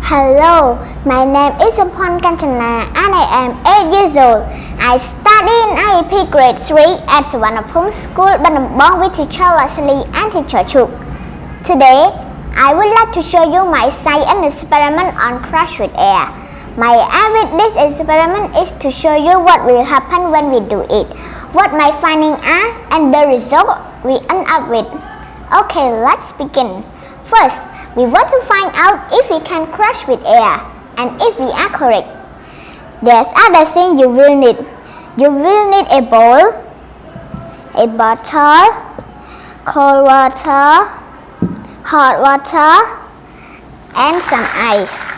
Hello, my name is Sophan Kanchna and I am 8 years old. I study in IEP grade 3 at Sophan School, Banambong with teacher Leslie and teacher Chuk. Today, I would like to show you my science experiment on crush with air. My aim with this experiment is to show you what will happen when we do it, what my findings are, and the result we end up with. Okay, let's begin. First, we want to find out if we can crush with air and if we are correct. There's other thing you will need. You will need a bowl, a bottle, cold water, hot water, and some ice.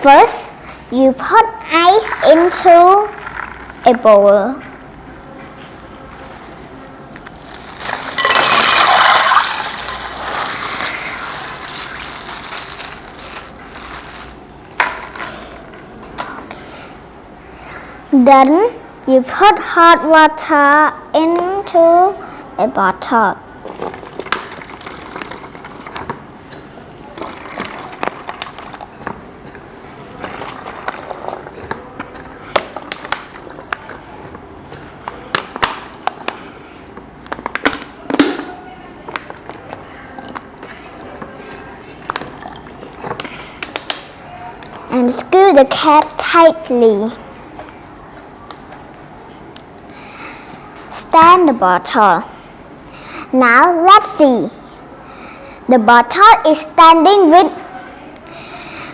First, you put ice into a bowl. Then you put hot water into a bottle. And screw the cap tightly. Stand the bottle. Now let's see. The bottle is standing with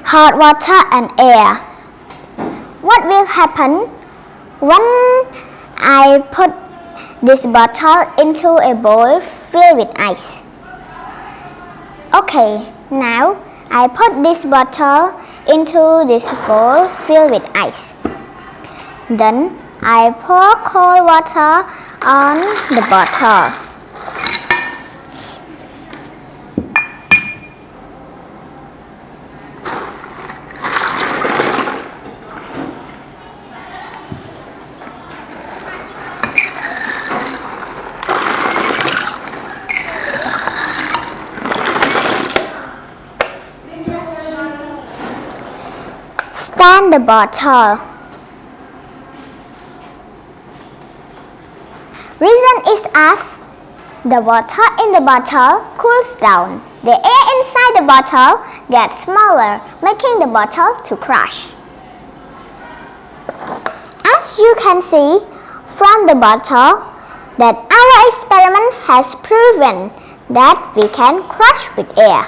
hot water and air. What will happen when I put this bottle into a bowl filled with ice? Okay, now I put this bottle into this bowl filled with ice. Then I pour cold water on the bottle. Stand the bottle. Reason is as the water in the bottle cools down. The air inside the bottle gets smaller, making the bottle to crush. As you can see from the bottle, that our experiment has proven that we can crush with air.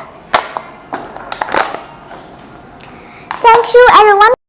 Thank you everyone.